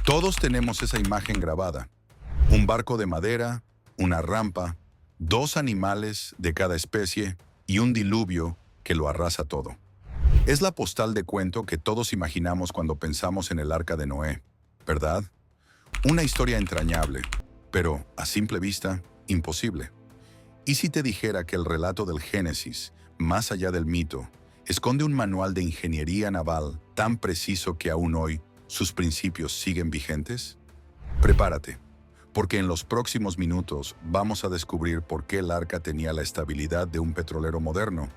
Todos tenemos esa imagen grabada. Un barco de madera, una rampa, dos animales de cada especie y un diluvio que lo arrasa todo. Es la postal de cuento que todos imaginamos cuando pensamos en el Arca de Noé, ¿verdad? Una historia entrañable, pero a simple vista, imposible. ¿Y si te dijera que el relato del Génesis, más allá del mito, esconde un manual de ingeniería naval tan preciso que aún hoy sus principios siguen vigentes? Prepárate, porque en los próximos minutos vamos a descubrir por qué el arca tenía la estabilidad de un petrolero moderno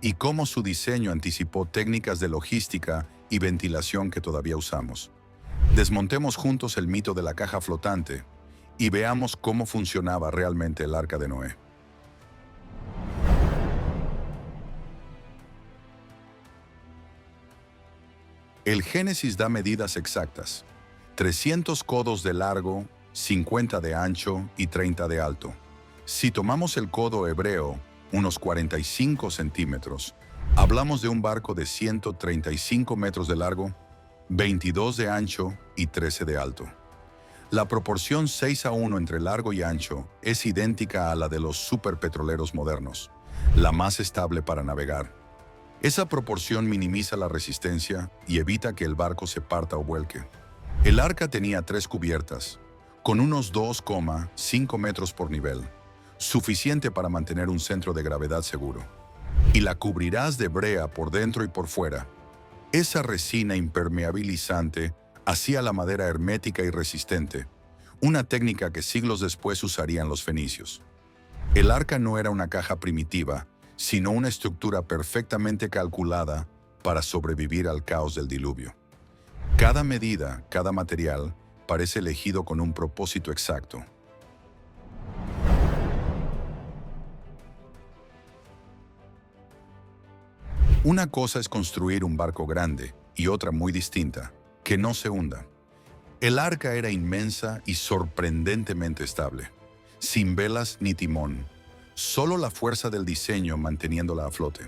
y cómo su diseño anticipó técnicas de logística y ventilación que todavía usamos. Desmontemos juntos el mito de la caja flotante y veamos cómo funcionaba realmente el Arca de Noé. El Génesis da medidas exactas: 300 codos de largo, 50 de ancho y 30 de alto. Si tomamos el codo hebreo, unos 45 centímetros, hablamos de un barco de 135 metros de largo, 22 de ancho y 13 de alto. La proporción 6:1 entre largo y ancho es idéntica a la de los superpetroleros modernos, la más estable para navegar. Esa proporción minimiza la resistencia y evita que el barco se parta o vuelque. El arca tenía 3 cubiertas, con unos 2,5 metros por nivel, suficiente para mantener un centro de gravedad seguro. Y la cubrirás de brea por dentro y por fuera. Esa resina impermeabilizante hacía la madera hermética y resistente, una técnica que siglos después usarían los fenicios. El arca no era una caja primitiva, sino una estructura perfectamente calculada para sobrevivir al caos del diluvio. Cada medida, cada material, parece elegido con un propósito exacto. Una cosa es construir un barco grande y otra muy distinta, que no se hunda. El arca era inmensa y sorprendentemente estable, sin velas ni timón, solo la fuerza del diseño manteniéndola a flote.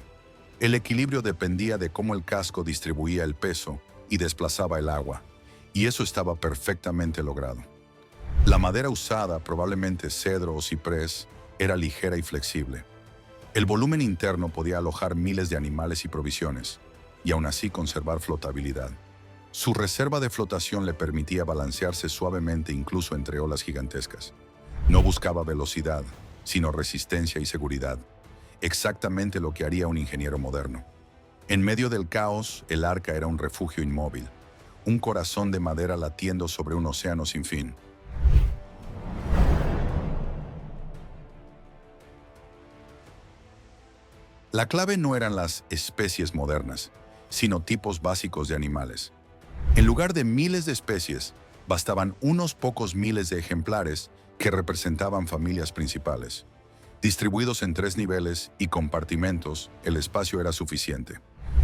El equilibrio dependía de cómo el casco distribuía el peso y desplazaba el agua, y eso estaba perfectamente logrado. La madera usada, probablemente cedro o ciprés, era ligera y flexible. El volumen interno podía alojar miles de animales y provisiones, y aún así conservar flotabilidad. Su reserva de flotación le permitía balancearse suavemente incluso entre olas gigantescas. No buscaba velocidad, sino resistencia y seguridad, exactamente lo que haría un ingeniero moderno. En medio del caos, el arca era un refugio inmóvil, un corazón de madera latiendo sobre un océano sin fin. La clave no eran las especies modernas, sino tipos básicos de animales. En lugar de miles de especies, bastaban unos pocos miles de ejemplares que representaban familias principales. Distribuidos en 3 niveles y compartimentos, el espacio era suficiente.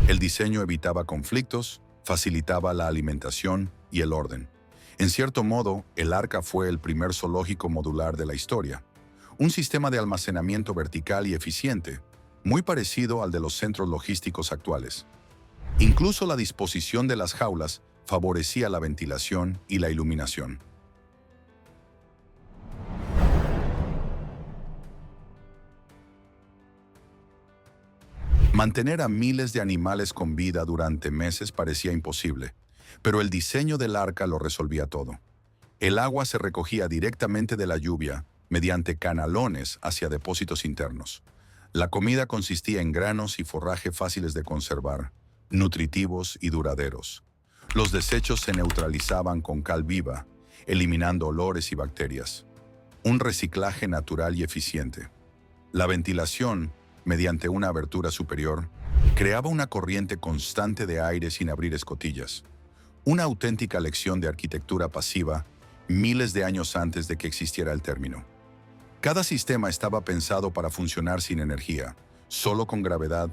El diseño evitaba conflictos, facilitaba la alimentación y el orden. En cierto modo, el arca fue el primer zoológico modular de la historia. Un sistema de almacenamiento vertical y eficiente, muy parecido al de los centros logísticos actuales. Incluso la disposición de las jaulas favorecía la ventilación y la iluminación. Mantener a miles de animales con vida durante meses parecía imposible, pero el diseño del arca lo resolvía todo. El agua se recogía directamente de la lluvia mediante canalones hacia depósitos internos. La comida consistía en granos y forraje fáciles de conservar, nutritivos y duraderos. Los desechos se neutralizaban con cal viva, eliminando olores y bacterias. Un reciclaje natural y eficiente. La ventilación, mediante una abertura superior, creaba una corriente constante de aire sin abrir escotillas. Una auténtica lección de arquitectura pasiva miles de años antes de que existiera el término. Cada sistema estaba pensado para funcionar sin energía, solo con gravedad,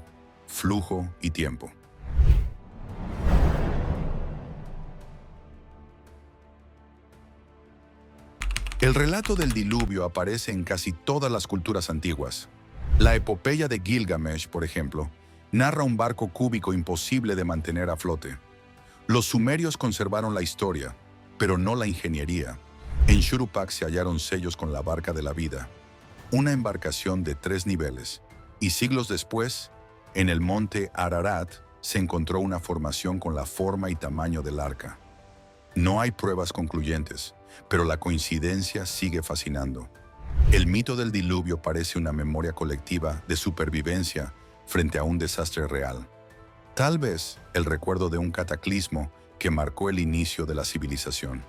flujo y tiempo. El relato del diluvio aparece en casi todas las culturas antiguas. La epopeya de Gilgamesh, por ejemplo, narra un barco cúbico imposible de mantener a flote. Los sumerios conservaron la historia, pero no la ingeniería. En Churupac se hallaron sellos con la barca de la vida, una embarcación de 3 niveles, y siglos después, en el monte Ararat, se encontró una formación con la forma y tamaño del arca. No hay pruebas concluyentes, pero la coincidencia sigue fascinando. El mito del diluvio parece una memoria colectiva de supervivencia frente a un desastre real. Tal vez el recuerdo de un cataclismo que marcó el inicio de la civilización.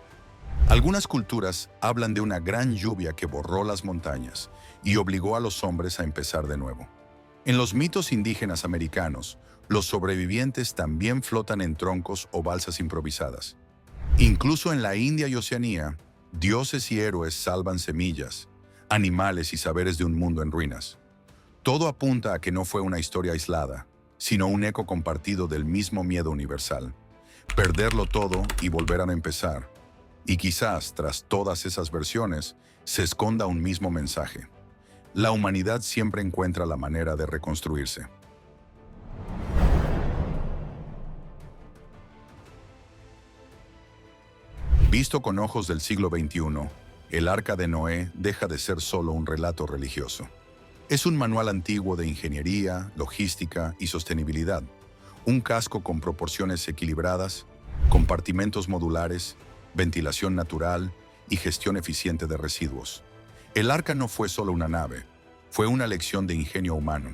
Algunas culturas hablan de una gran lluvia que borró las montañas y obligó a los hombres a empezar de nuevo. En los mitos indígenas americanos, los sobrevivientes también flotan en troncos o balsas improvisadas. Incluso en la India y Oceanía, dioses y héroes salvan semillas, animales y saberes de un mundo en ruinas. Todo apunta a que no fue una historia aislada, sino un eco compartido del mismo miedo universal. Perderlo todo y volver a empezar. Y quizás, tras todas esas versiones, se esconda un mismo mensaje. La humanidad siempre encuentra la manera de reconstruirse. Visto con ojos del siglo XXI, el Arca de Noé deja de ser solo un relato religioso. Es un manual antiguo de ingeniería, logística y sostenibilidad. Un casco con proporciones equilibradas, compartimentos modulares, ventilación natural y gestión eficiente de residuos. El arca no fue solo una nave, fue una lección de ingenio humano.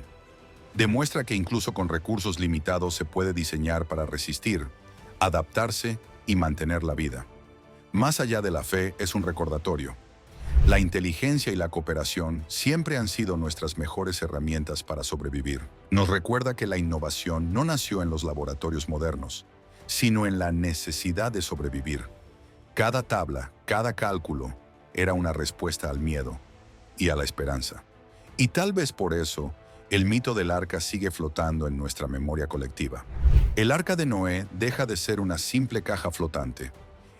Demuestra que incluso con recursos limitados se puede diseñar para resistir, adaptarse y mantener la vida. Más allá de la fe, es un recordatorio. La inteligencia y la cooperación siempre han sido nuestras mejores herramientas para sobrevivir. Nos recuerda que la innovación no nació en los laboratorios modernos, sino en la necesidad de sobrevivir. Cada tabla, cada cálculo, era una respuesta al miedo y a la esperanza. Y tal vez por eso, el mito del arca sigue flotando en nuestra memoria colectiva. El Arca de Noé deja de ser una simple caja flotante.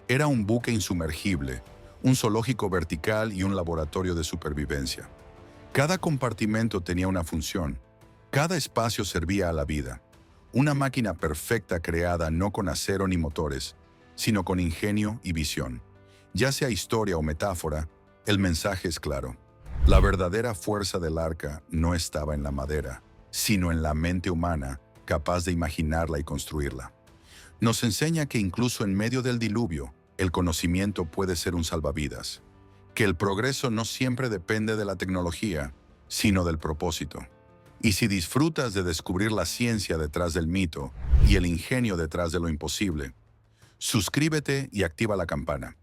Era un buque insumergible, un zoológico vertical y un laboratorio de supervivencia. Cada compartimento tenía una función, cada espacio servía a la vida. Una máquina perfecta creada no con acero ni motores, sino con ingenio y visión. Ya sea historia o metáfora, el mensaje es claro. La verdadera fuerza del arca no estaba en la madera, sino en la mente humana capaz de imaginarla y construirla. Nos enseña que incluso en medio del diluvio, el conocimiento puede ser un salvavidas, que el progreso no siempre depende de la tecnología, sino del propósito. Y si disfrutas de descubrir la ciencia detrás del mito y el ingenio detrás de lo imposible, suscríbete y activa la campana.